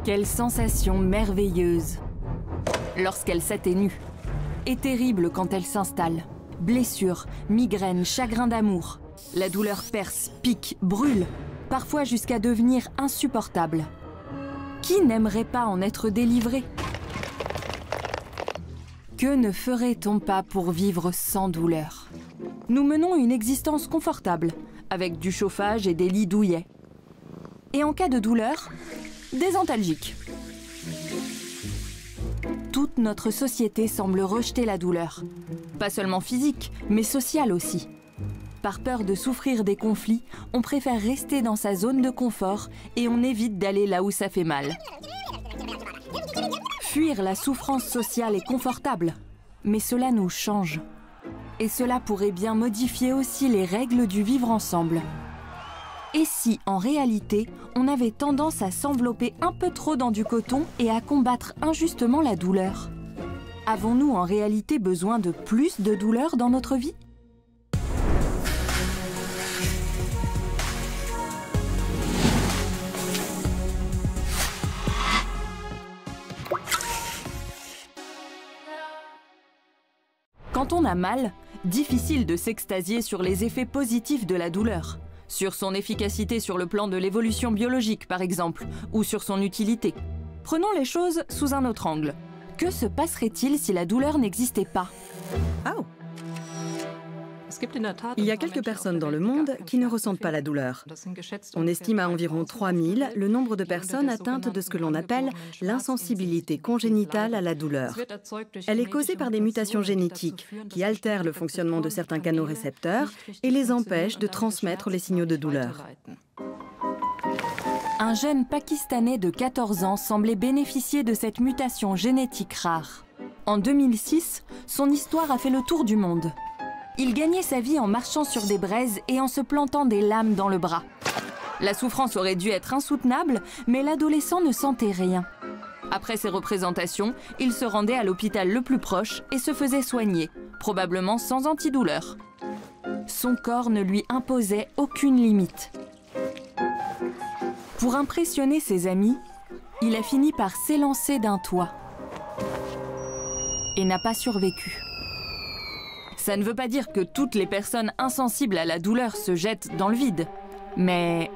Quelle sensation merveilleuse lorsqu'elle s'atténue, et terrible quand elle s'installe. Blessures, migraines, chagrin d'amour. La douleur perce, pique, brûle, parfois jusqu'à devenir insupportable. Qui n'aimerait pas en être délivré? Que ne ferait-on pas pour vivre sans douleur? Nous menons une existence confortable, avec du chauffage et des lits douillets. Et en cas de douleur, des antalgiques. Toute notre société semble rejeter la douleur. Pas seulement physique, mais sociale aussi. Par peur de souffrir des conflits, on préfère rester dans sa zone de confort et on évite d'aller là où ça fait mal. Fuir la souffrance sociale est confortable, mais cela nous change. Et cela pourrait bien modifier aussi les règles du vivre ensemble. Et si, en réalité, on avait tendance à s'envelopper un peu trop dans du coton et à combattre injustement la douleur? Avons-nous en réalité besoin de plus de douleur dans notre vie? Quand on a mal, difficile de s'extasier sur les effets positifs de la douleur. Sur son efficacité sur le plan de l'évolution biologique, par exemple, ou sur son utilité. Prenons les choses sous un autre angle. Que se passerait-il si la douleur n'existait pas? Oh. Il y a quelques personnes dans le monde qui ne ressentent pas la douleur. On estime à environ 3000 le nombre de personnes atteintes de ce que l'on appelle l'insensibilité congénitale à la douleur. Elle est causée par des mutations génétiques qui altèrent le fonctionnement de certains canaux récepteurs et les empêchent de transmettre les signaux de douleur. Un jeune Pakistanais de 14 ans semblait bénéficier de cette mutation génétique rare. En 2006, son histoire a fait le tour du monde. Il gagnait sa vie en marchant sur des braises et en se plantant des lames dans le bras. La souffrance aurait dû être insoutenable, mais l'adolescent ne sentait rien. Après ces représentations, il se rendait à l'hôpital le plus proche et se faisait soigner, probablement sans antidouleur. Son corps ne lui imposait aucune limite. Pour impressionner ses amis, il a fini par s'élancer d'un toit et n'a pas survécu. Ça ne veut pas dire que toutes les personnes insensibles à la douleur se jettent dans le vide, mais...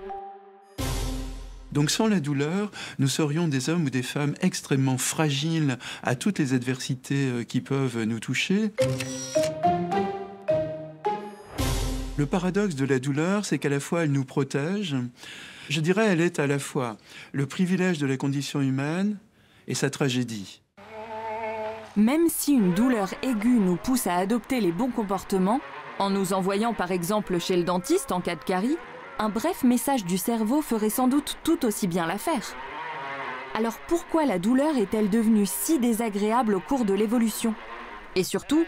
Donc sans la douleur, nous serions des hommes ou des femmes extrêmement fragiles à toutes les adversités qui peuvent nous toucher. Le paradoxe de la douleur, c'est qu'à la fois elle nous protège, je dirais elle est à la fois le privilège de la condition humaine et sa tragédie. Même si une douleur aiguë nous pousse à adopter les bons comportements, en nous envoyant par exemple chez le dentiste en cas de carie, un bref message du cerveau ferait sans doute tout aussi bien l'affaire. Alors pourquoi la douleur est-elle devenue si désagréable au cours de l'évolution? Et surtout,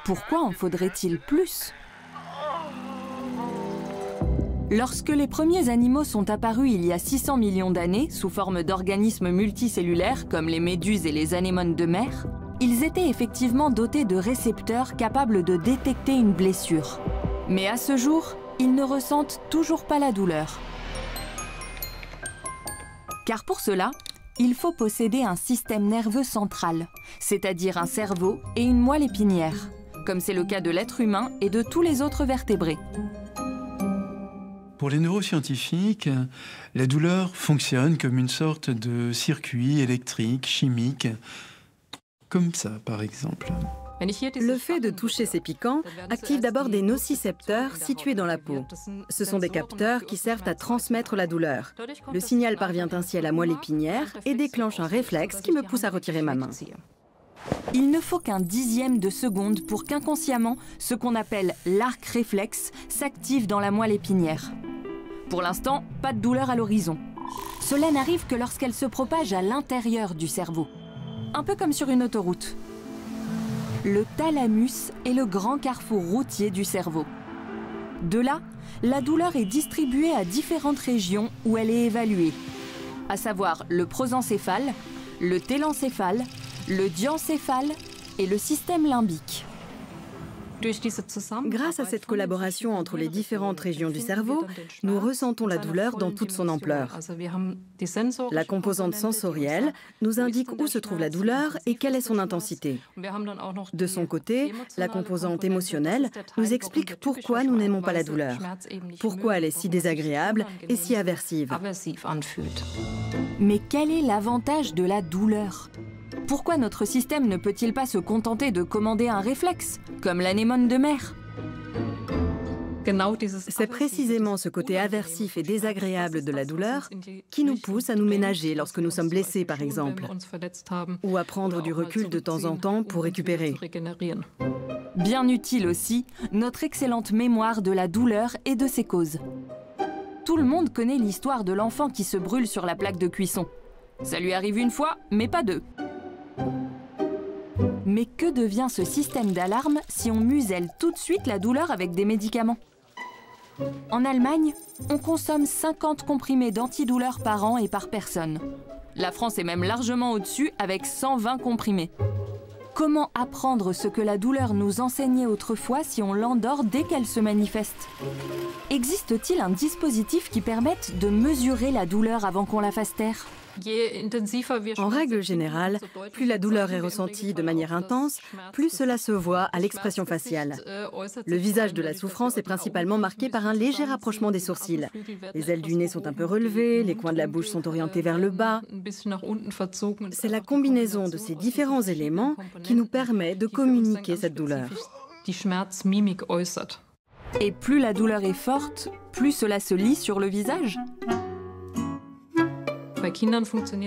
pourquoi en faudrait-il plus? Lorsque les premiers animaux sont apparus il y a 600 millions d'années, sous forme d'organismes multicellulaires comme les méduses et les anémones de mer, ils étaient effectivement dotés de récepteurs capables de détecter une blessure. Mais à ce jour, ils ne ressentent toujours pas la douleur. Car pour cela, il faut posséder un système nerveux central, c'est-à-dire un cerveau et une moelle épinière, comme c'est le cas de l'être humain et de tous les autres vertébrés. Pour les neuroscientifiques, la douleur fonctionne comme une sorte de circuit électrique, chimique, comme ça par exemple. Le fait de toucher ces piquants active d'abord des nocicepteurs situés dans la peau. Ce sont des capteurs qui servent à transmettre la douleur. Le signal parvient ainsi à la moelle épinière et déclenche un réflexe qui me pousse à retirer ma main. Il ne faut qu'un dixième de seconde pour qu'inconsciemment, ce qu'on appelle l'arc réflexe s'active dans la moelle épinière. Pour l'instant, pas de douleur à l'horizon. Cela n'arrive que lorsqu'elle se propage à l'intérieur du cerveau. Un peu comme sur une autoroute. Le thalamus est le grand carrefour routier du cerveau. De là, la douleur est distribuée à différentes régions où elle est évaluée, à savoir le prosencéphale, le télencéphale, le diencéphale et le système limbique. Grâce à cette collaboration entre les différentes régions du cerveau, nous ressentons la douleur dans toute son ampleur. La composante sensorielle nous indique où se trouve la douleur et quelle est son intensité. De son côté, la composante émotionnelle nous explique pourquoi nous n'aimons pas la douleur, pourquoi elle est si désagréable et si aversive. Mais quel est l'avantage de la douleur ? Pourquoi notre système ne peut-il pas se contenter de commander un réflexe, comme l'anémone de mer ? C'est précisément ce côté aversif et désagréable de la douleur qui nous pousse à nous ménager lorsque nous sommes blessés, par exemple, ou à prendre du recul de temps en temps pour récupérer. Bien utile aussi, notre excellente mémoire de la douleur et de ses causes. Tout le monde connaît l'histoire de l'enfant qui se brûle sur la plaque de cuisson. Ça lui arrive une fois, mais pas deux. Mais que devient ce système d'alarme si on muselle tout de suite la douleur avec des médicaments ? En Allemagne, on consomme 50 comprimés d'antidouleurs par an et par personne. La France est même largement au-dessus avec 120 comprimés. Comment apprendre ce que la douleur nous enseignait autrefois si on l'endort dès qu'elle se manifeste ? Existe-t-il un dispositif qui permette de mesurer la douleur avant qu'on la fasse taire ? En règle générale, plus la douleur est ressentie de manière intense, plus cela se voit à l'expression faciale. Le visage de la souffrance est principalement marqué par un léger rapprochement des sourcils. Les ailes du nez sont un peu relevées, les coins de la bouche sont orientés vers le bas. C'est la combinaison de ces différents éléments qui nous permet de communiquer cette douleur. Et plus la douleur est forte, plus cela se lit sur le visage ?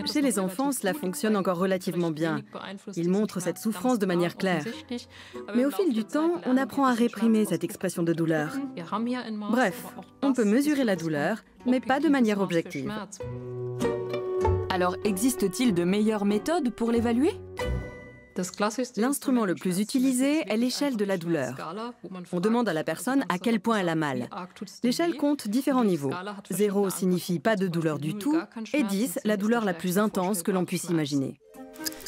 Chez les enfants, cela fonctionne encore relativement bien. Ils montrent cette souffrance de manière claire. Mais au fil du temps, on apprend à réprimer cette expression de douleur. Bref, on peut mesurer la douleur, mais pas de manière objective. Alors, existe-t-il de meilleures méthodes pour l'évaluer ? L'instrument le plus utilisé est l'échelle de la douleur. On demande à la personne à quel point elle a mal. L'échelle compte différents niveaux. 0 signifie pas de douleur du tout, et 10, la douleur la plus intense que l'on puisse imaginer.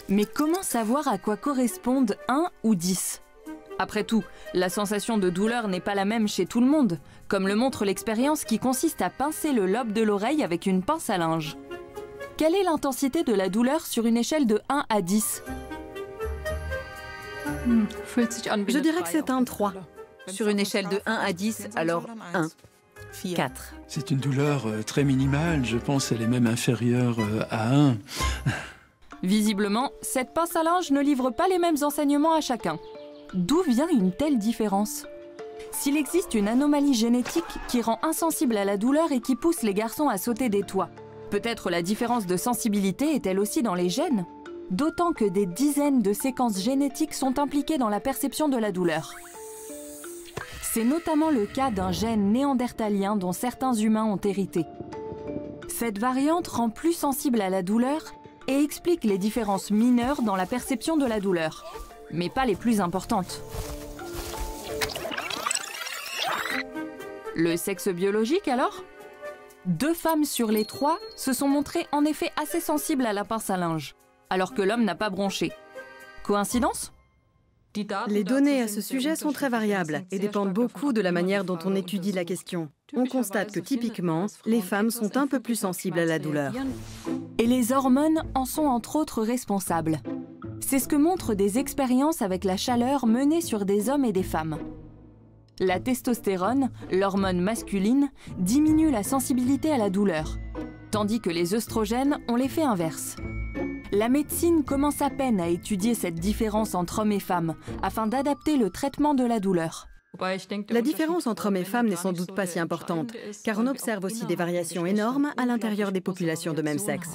Mais comment savoir à quoi correspondent 1 ou 10 ? Après tout, la sensation de douleur n'est pas la même chez tout le monde, comme le montre l'expérience qui consiste à pincer le lobe de l'oreille avec une pince à linge. Quelle est l'intensité de la douleur sur une échelle de 1 à 10 ? Je dirais que c'est un 3. Sur une échelle de 1 à 10, alors 1. 4. C'est une douleur très minimale, je pense qu'elle est même inférieure à 1. Visiblement, cette pince à linge ne livre pas les mêmes enseignements à chacun. D'où vient une telle différence ? S'il existe une anomalie génétique qui rend insensible à la douleur et qui pousse les garçons à sauter des toits, peut-être la différence de sensibilité est-elle aussi dans les gènes ? D'autant que des dizaines de séquences génétiques sont impliquées dans la perception de la douleur. C'est notamment le cas d'un gène néandertalien dont certains humains ont hérité. Cette variante rend plus sensible à la douleur et explique les différences mineures dans la perception de la douleur, mais pas les plus importantes. Le sexe biologique alors ? 2 femmes sur les 3 se sont montrées en effet assez sensibles à la pince à linge, alors que l'homme n'a pas bronché. Coïncidence ? Les données à ce sujet sont très variables et dépendent beaucoup de la manière dont on étudie la question. On constate que typiquement, les femmes sont un peu plus sensibles à la douleur. Et les hormones en sont entre autres responsables. C'est ce que montrent des expériences avec la chaleur menées sur des hommes et des femmes. La testostérone, l'hormone masculine, diminue la sensibilité à la douleur, tandis que les œstrogènes ont l'effet inverse. La médecine commence à peine à étudier cette différence entre hommes et femmes, afin d'adapter le traitement de la douleur. La différence entre hommes et femmes n'est sans doute pas si importante, car on observe aussi des variations énormes à l'intérieur des populations de même sexe.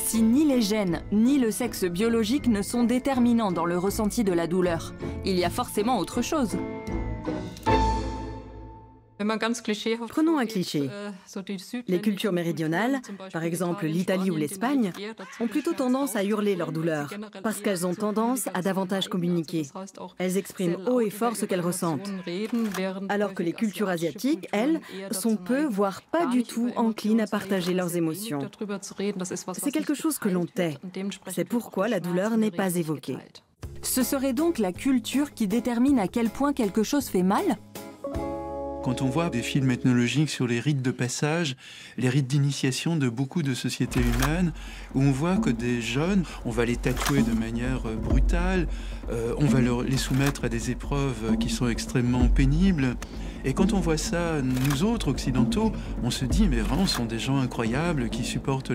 Si ni les gènes ni le sexe biologique ne sont déterminants dans le ressenti de la douleur, il y a forcément autre chose. Prenons un cliché. Les cultures méridionales, par exemple l'Italie ou l'Espagne, ont plutôt tendance à hurler leur douleur, parce qu'elles ont tendance à davantage communiquer. Elles expriment haut et fort ce qu'elles ressentent. Alors que les cultures asiatiques, elles, sont peu, voire pas du tout enclines à partager leurs émotions. C'est quelque chose que l'on tait. C'est pourquoi la douleur n'est pas évoquée. Ce serait donc la culture qui détermine à quel point quelque chose fait mal ? Quand on voit des films ethnologiques sur les rites de passage, les rites d'initiation de beaucoup de sociétés humaines, où on voit que des jeunes, on va les tatouer de manière brutale, on va les soumettre à des épreuves qui sont extrêmement pénibles. Et quand on voit ça, nous autres occidentaux, on se dit, mais vraiment, ce sont des gens incroyables qui supportent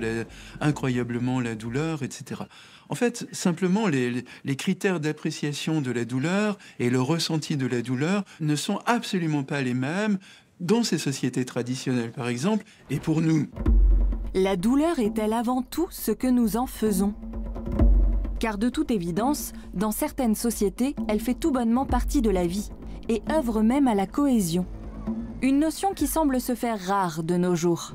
incroyablement la douleur, etc. En fait, simplement, les critères d'appréciation de la douleur et le ressenti de la douleur ne sont absolument pas les mêmes dans ces sociétés traditionnelles, par exemple, et pour nous. La douleur est-elle avant tout ce que nous en faisons ? Car de toute évidence, dans certaines sociétés, elle fait tout bonnement partie de la vie et œuvre même à la cohésion. Une notion qui semble se faire rare de nos jours.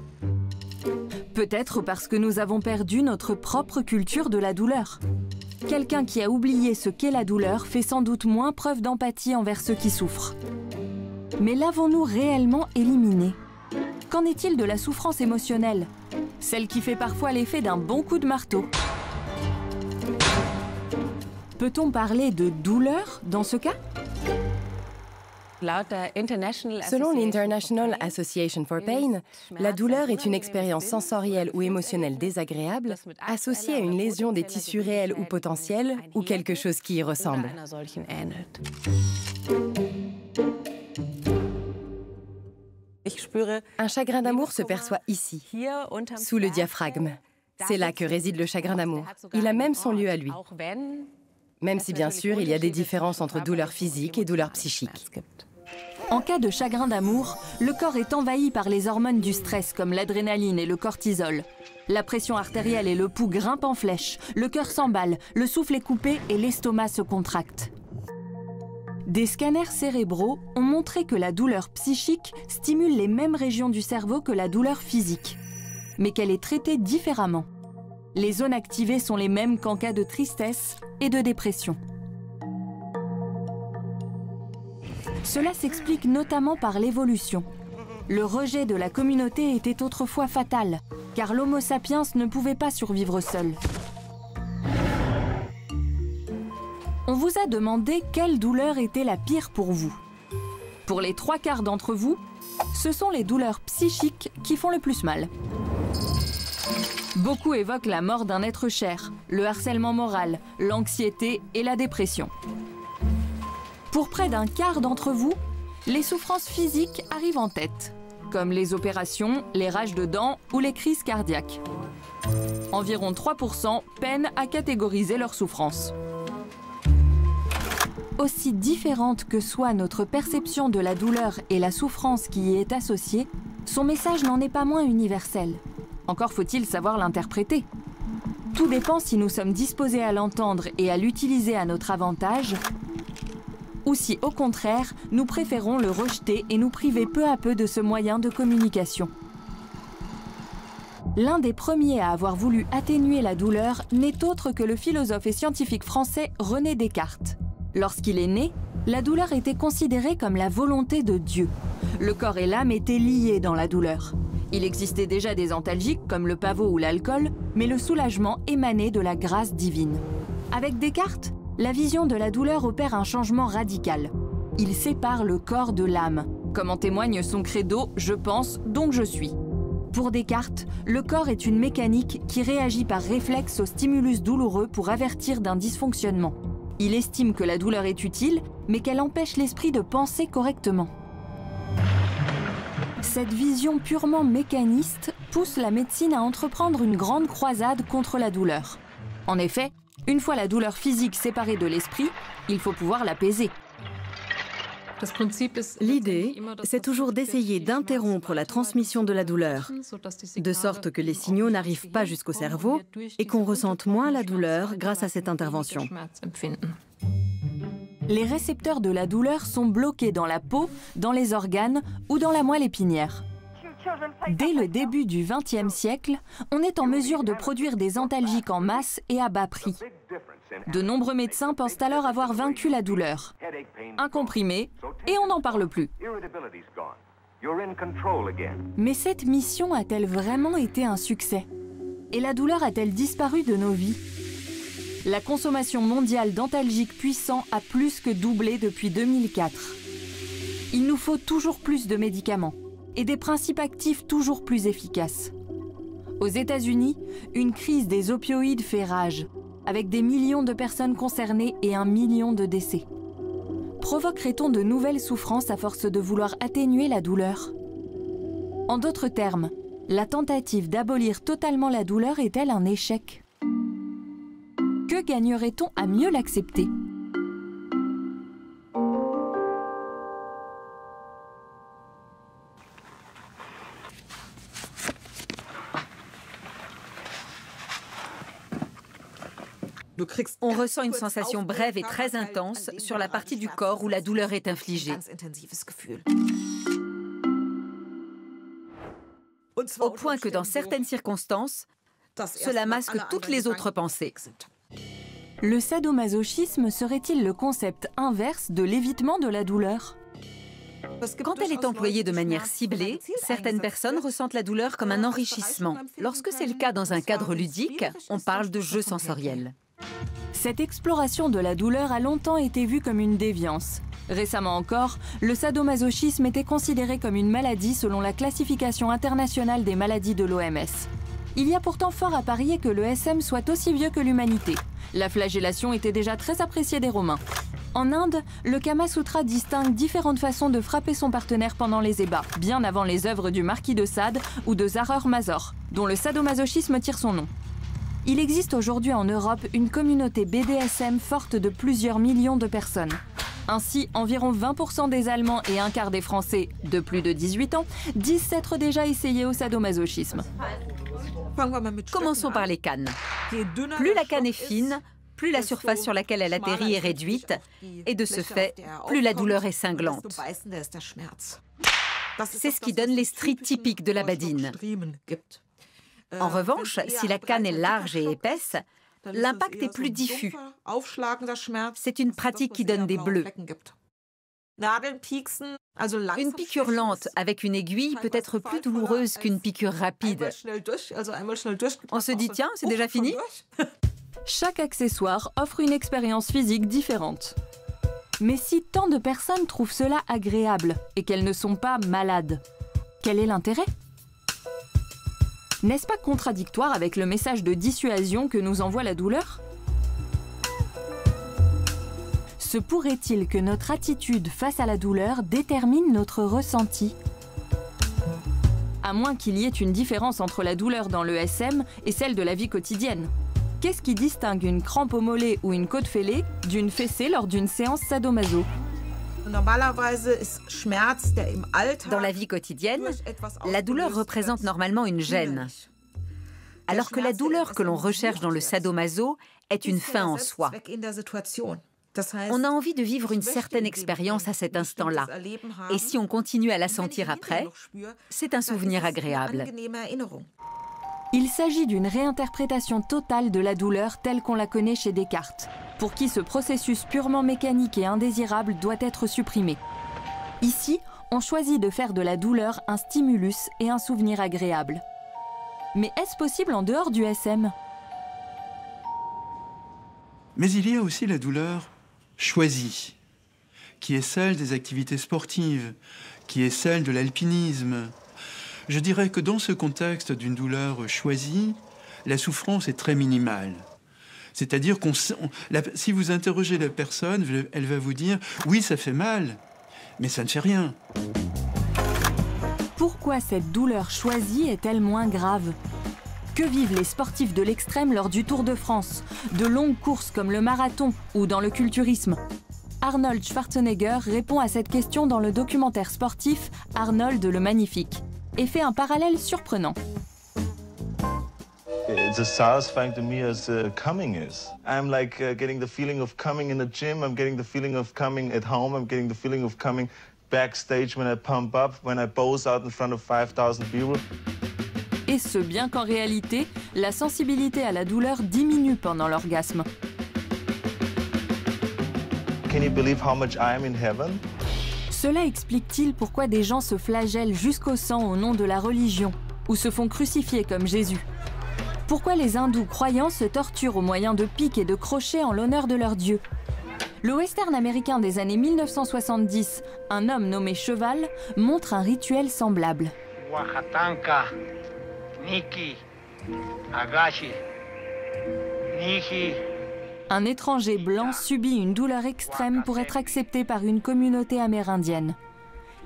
Peut-être parce que nous avons perdu notre propre culture de la douleur. Quelqu'un qui a oublié ce qu'est la douleur fait sans doute moins preuve d'empathie envers ceux qui souffrent. Mais l'avons-nous réellement éliminée ? Qu'en est-il de la souffrance émotionnelle ? Celle qui fait parfois l'effet d'un bon coup de marteau. Peut-on parler de douleur dans ce cas ? Selon l'International Association for Pain, la douleur est une expérience sensorielle ou émotionnelle désagréable associée à une lésion des tissus réels ou potentiels ou quelque chose qui y ressemble. Un chagrin d'amour se perçoit ici, sous le diaphragme. C'est là que réside le chagrin d'amour. Il a même son lieu à lui. Même si bien sûr, il y a des différences entre douleur physique et douleur psychique. En cas de chagrin d'amour, le corps est envahi par les hormones du stress comme l'adrénaline et le cortisol. La pression artérielle et le pouls grimpent en flèche, le cœur s'emballe, le souffle est coupé et l'estomac se contracte. Des scanners cérébraux ont montré que la douleur psychique stimule les mêmes régions du cerveau que la douleur physique, mais qu'elle est traitée différemment. Les zones activées sont les mêmes qu'en cas de tristesse et de dépression. Cela s'explique notamment par l'évolution. Le rejet de la communauté était autrefois fatal, car l'Homo sapiens ne pouvait pas survivre seul. On vous a demandé quelle douleur était la pire pour vous. Pour les 3/4 d'entre vous, ce sont les douleurs psychiques qui font le plus mal. Beaucoup évoquent la mort d'un être cher, le harcèlement moral, l'anxiété et la dépression. Pour près d'un quart d'entre vous, les souffrances physiques arrivent en tête, comme les opérations, les rages de dents ou les crises cardiaques. Environ 3% peinent à catégoriser leurs souffrances. Aussi différente que soit notre perception de la douleur et la souffrance qui y est associée, son message n'en est pas moins universel. Encore faut-il savoir l'interpréter. Tout dépend si nous sommes disposés à l'entendre et à l'utiliser à notre avantage, ou si, au contraire, nous préférons le rejeter et nous priver peu à peu de ce moyen de communication. L'un des premiers à avoir voulu atténuer la douleur n'est autre que le philosophe et scientifique français René Descartes. Lorsqu'il est né, la douleur était considérée comme la volonté de Dieu. Le corps et l'âme étaient liés dans la douleur. Il existait déjà des antalgiques comme le pavot ou l'alcool, mais le soulagement émanait de la grâce divine. Avec Descartes, la vision de la douleur opère un changement radical. Il sépare le corps de l'âme, comme en témoigne son credo « Je pense, donc je suis ». Pour Descartes, le corps est une mécanique qui réagit par réflexe au stimulus douloureux pour avertir d'un dysfonctionnement. Il estime que la douleur est utile, mais qu'elle empêche l'esprit de penser correctement. Cette vision purement mécaniste pousse la médecine à entreprendre une grande croisade contre la douleur. En effet, une fois la douleur physique séparée de l'esprit, il faut pouvoir l'apaiser. L'idée, c'est toujours d'essayer d'interrompre la transmission de la douleur, de sorte que les signaux n'arrivent pas jusqu'au cerveau et qu'on ressente moins la douleur grâce à cette intervention. Les récepteurs de la douleur sont bloqués dans la peau, dans les organes ou dans la moelle épinière. Dès le début du XXe siècle, on est en mesure de produire des antalgiques en masse et à bas prix. De nombreux médecins pensent alors avoir vaincu la douleur. Un comprimé, et on n'en parle plus. Mais cette mission a-t-elle vraiment été un succès? Et la douleur a-t-elle disparu de nos vies? La consommation mondiale d'antalgiques puissants a plus que doublé depuis 2004. Il nous faut toujours plus de médicaments et des principes actifs toujours plus efficaces. Aux États-Unis, une crise des opioïdes fait rage, avec des millions de personnes concernées et 1 million de décès. Provoquerait-on de nouvelles souffrances à force de vouloir atténuer la douleur? En d'autres termes, la tentative d'abolir totalement la douleur est-elle un échec? Que gagnerait-on à mieux l'accepter? On ressent une sensation brève et très intense sur la partie du corps où la douleur est infligée. Au point que dans certaines circonstances, cela masque toutes les autres pensées. Le sadomasochisme serait-il le concept inverse de l'évitement de la douleur? Quand elle est employée de manière ciblée, certaines personnes ressentent la douleur comme un enrichissement. Lorsque c'est le cas dans un cadre ludique, on parle de jeu sensoriel. Cette exploration de la douleur a longtemps été vue comme une déviance. Récemment encore, le sadomasochisme était considéré comme une maladie selon la classification internationale des maladies de l'OMS. Il y a pourtant fort à parier que le SM soit aussi vieux que l'humanité. La flagellation était déjà très appréciée des Romains. En Inde, le Kama Sutra distingue différentes façons de frapper son partenaire pendant les ébats, bien avant les œuvres du marquis de Sade ou de Zarer Mazor, dont le sadomasochisme tire son nom. Il existe aujourd'hui en Europe une communauté BDSM forte de plusieurs millions de personnes. Ainsi, environ 20% des Allemands et un quart des Français de plus de 18 ans disent s'être déjà essayés au sadomasochisme. Commençons par les cannes. Plus la canne est fine, plus la surface sur laquelle elle atterrit est réduite, et de ce fait, plus la douleur est cinglante. C'est ce qui donne les stries typiques de la badine. En revanche, si la canne est large et épaisse, l'impact est plus diffus. C'est une pratique qui donne des bleus. Une piqûre lente avec une aiguille peut être plus douloureuse qu'une piqûre rapide. On se dit, tiens, c'est déjà fini? Chaque accessoire offre une expérience physique différente. Mais si tant de personnes trouvent cela agréable et qu'elles ne sont pas malades, quel est l'intérêt? N'est-ce pas contradictoire avec le message de dissuasion que nous envoie la douleur? Se pourrait-il que notre attitude face à la douleur détermine notre ressenti? À moins qu'il y ait une différence entre la douleur dans le SM et celle de la vie quotidienne. Qu'est-ce qui distingue une crampe au mollet ou une côte fêlée d'une fessée lors d'une séance sadomaso? Dans la vie quotidienne, la douleur représente normalement une gêne, alors que la douleur que l'on recherche dans le sadomaso est une fin en soi. On a envie de vivre une certaine expérience à cet instant-là, et si on continue à la sentir après, c'est un souvenir agréable. Il s'agit d'une réinterprétation totale de la douleur telle qu'on la connaît chez Descartes, pour qui ce processus purement mécanique et indésirable doit être supprimé. Ici, on choisit de faire de la douleur un stimulus et un souvenir agréable. Mais est-ce possible en dehors du SM? Mais il y a aussi la douleur choisie, qui est celle des activités sportives, qui est celle de l'alpinisme. Je dirais que dans ce contexte d'une douleur choisie, la souffrance est très minimale. C'est-à-dire si vous interrogez la personne, elle va vous dire « oui, ça fait mal, mais ça ne fait rien ». Pourquoi cette douleur choisie est-elle moins grave? Que vivent les sportifs de l'extrême lors du Tour de France, de longues courses comme le marathon ou dans le culturisme? Arnold Schwarzenegger répond à cette question dans le documentaire sportif Arnold le Magnifique et fait un parallèle surprenant. It's as satisfying to me as coming is. I'm like getting the feeling of coming in the gym, I'm getting the feeling of coming at home, I'm getting the feeling of coming backstage when I pump up, when I pose out in front of 5,000 people. Et ce, bien qu'en réalité, la sensibilité à la douleur diminue pendant l'orgasme. Can you believe how much I am in heaven? Cela explique-t-il pourquoi des gens se flagellent jusqu'au sang au nom de la religion ou se font crucifier comme Jésus? Pourquoi les hindous croyants se torturent au moyen de pics et de crochets en l'honneur de leur dieu? Le western américain des années 1970, Un homme nommé Cheval, montre un rituel semblable. Oaxaca, Niki, Agashi, Niki. Un étranger blanc subit une douleur extrême pour être accepté par une communauté amérindienne.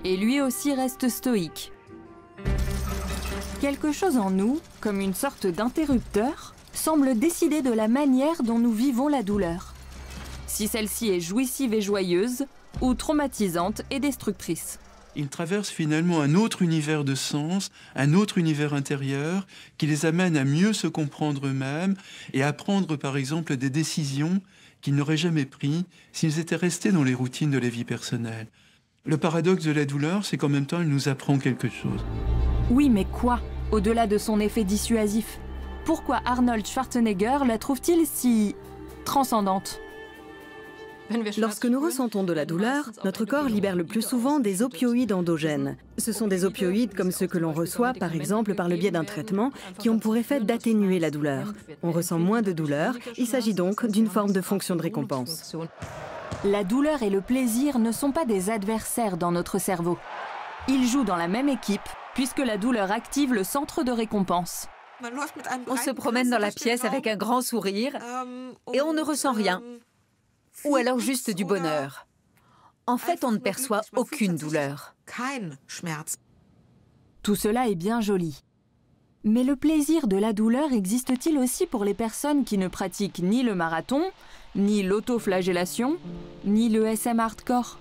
Et lui aussi reste stoïque. Quelque chose en nous, comme une sorte d'interrupteur, semble décider de la manière dont nous vivons la douleur. Si celle-ci est jouissive et joyeuse, ou traumatisante et destructrice. Ils traversent finalement un autre univers de sens, un autre univers intérieur, qui les amène à mieux se comprendre eux-mêmes et à prendre par exemple des décisions qu'ils n'auraient jamais prises s'ils étaient restés dans les routines de la vie personnelle. Le paradoxe de la douleur, c'est qu'en même temps, elle nous apprend quelque chose. Oui, mais quoi, au-delà de son effet dissuasif? Pourquoi Arnold Schwarzenegger la trouve-t-il si transcendante? Lorsque nous ressentons de la douleur, notre corps libère le plus souvent des opioïdes endogènes. Ce sont des opioïdes comme ceux que l'on reçoit, par exemple, par le biais d'un traitement, qui ont pour effet d'atténuer la douleur. On ressent moins de douleur, il s'agit donc d'une forme de fonction de récompense. La douleur et le plaisir ne sont pas des adversaires dans notre cerveau. Ils jouent dans la même équipe, puisque la douleur active le centre de récompense. On se promène dans la pièce avec un grand sourire et on ne ressent rien. Ou alors juste du bonheur. En fait, on ne perçoit aucune douleur. Tout cela est bien joli. Mais le plaisir de la douleur existe-t-il aussi pour les personnes qui ne pratiquent ni le marathon, ni l'autoflagellation, ni le SM hardcore?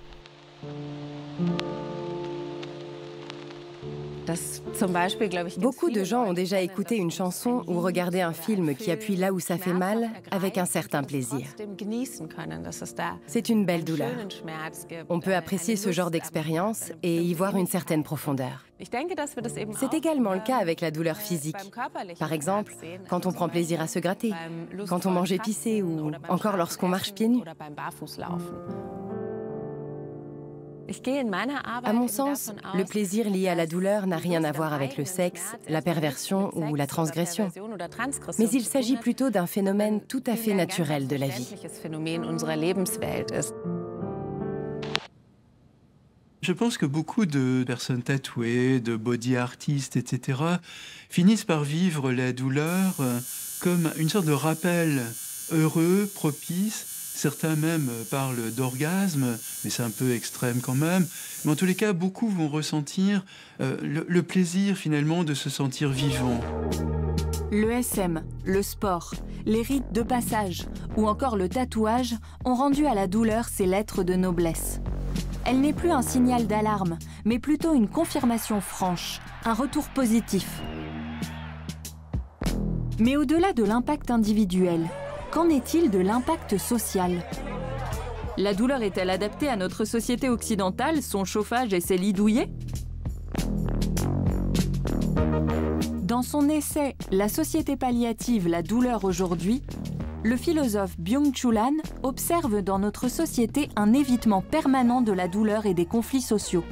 Beaucoup de gens ont déjà écouté une chanson ou regardé un film qui appuie là où ça fait mal avec un certain plaisir. C'est une belle douleur. On peut apprécier ce genre d'expérience et y voir une certaine profondeur. C'est également le cas avec la douleur physique. Par exemple, quand on prend plaisir à se gratter, quand on mange épicé ou encore lorsqu'on marche pieds nus. À mon sens, le plaisir lié à la douleur n'a rien à voir avec le sexe, la perversion ou la transgression. Mais il s'agit plutôt d'un phénomène tout à fait naturel de la vie. Je pense que beaucoup de personnes tatouées, de body artistes, etc., finissent par vivre la douleur comme une sorte de rappel heureux, propice. Certains même parlent d'orgasme, mais c'est un peu extrême quand même. Mais en tous les cas, beaucoup vont ressentir le plaisir finalement de se sentir vivant. Le SM, le sport, les rites de passage ou encore le tatouage ont rendu à la douleur ses lettres de noblesse. Elle n'est plus un signal d'alarme, mais plutôt une confirmation franche, un retour positif. Mais au-delà de l'impact individuel, qu'en est-il de l'impact social? La douleur est-elle adaptée à notre société occidentale, son chauffage et ses lits douillés? Dans son essai « La société palliative, la douleur aujourd'hui », le philosophe Byung-Chul Han observe dans notre société un évitement permanent de la douleur et des conflits sociaux.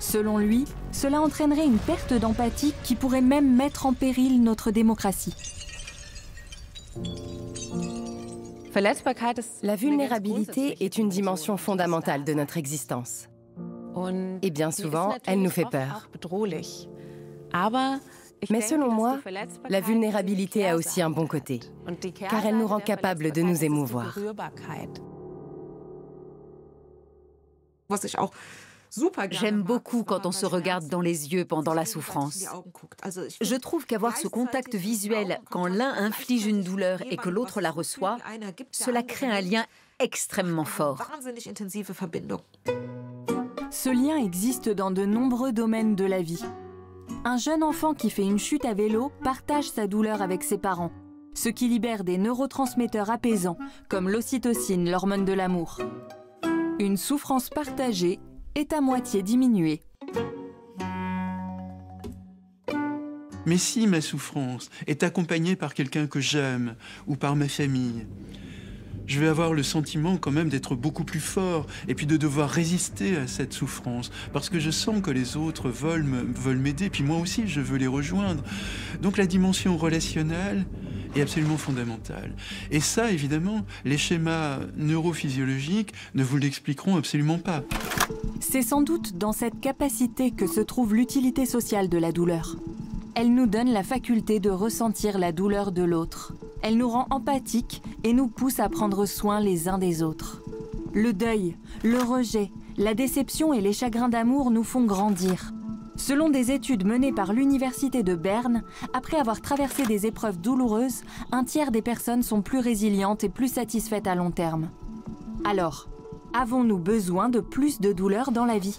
Selon lui, cela entraînerait une perte d'empathie qui pourrait même mettre en péril notre démocratie. La vulnérabilité est une dimension fondamentale de notre existence. Et bien souvent, elle nous fait peur. Mais selon moi, la vulnérabilité a aussi un bon côté, car elle nous rend capables de nous émouvoir. J'aime beaucoup quand on se regarde dans les yeux pendant la souffrance. Je trouve qu'avoir ce contact visuel quand l'un inflige une douleur et que l'autre la reçoit, cela crée un lien extrêmement fort. Ce lien existe dans de nombreux domaines de la vie. Un jeune enfant qui fait une chute à vélo partage sa douleur avec ses parents, ce qui libère des neurotransmetteurs apaisants, comme l'ocytocine, l'hormone de l'amour. Une souffrance partagée est à moitié diminuée. Mais si ma souffrance est accompagnée par quelqu'un que j'aime ou par ma famille, je vais avoir le sentiment quand même d'être beaucoup plus fort et puis de devoir résister à cette souffrance parce que je sens que les autres veulent m'aider, puis moi aussi je veux les rejoindre. Donc la dimension relationnelle est absolument fondamentale. Et ça, évidemment, les schémas neurophysiologiques ne vous l'expliqueront absolument pas. C'est sans doute dans cette capacité que se trouve l'utilité sociale de la douleur. Elle nous donne la faculté de ressentir la douleur de l'autre. Elle nous rend empathiques et nous pousse à prendre soin les uns des autres. Le deuil, le rejet, la déception et les chagrins d'amour nous font grandir. Selon des études menées par l'Université de Berne, après avoir traversé des épreuves douloureuses, un tiers des personnes sont plus résilientes et plus satisfaites à long terme. Alors, avons-nous besoin de plus de douleur dans la vie ?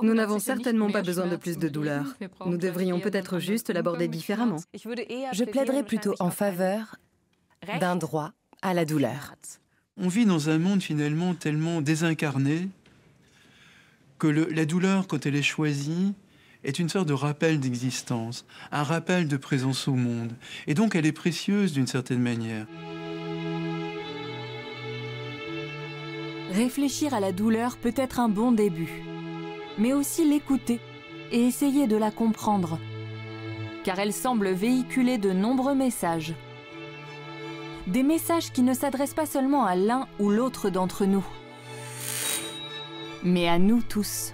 Nous n'avons certainement pas besoin de plus de douleur. Nous devrions peut-être juste l'aborder différemment. Je plaiderais plutôt en faveur d'un droit à la douleur. On vit dans un monde finalement tellement désincarné que la douleur, quand elle est choisie, est une sorte de rappel d'existence, un rappel de présence au monde. Et donc elle est précieuse d'une certaine manière. Réfléchir à la douleur peut être un bon début, mais aussi l'écouter et essayer de la comprendre, car elle semble véhiculer de nombreux messages. Des messages qui ne s'adressent pas seulement à l'un ou l'autre d'entre nous, mais à nous tous.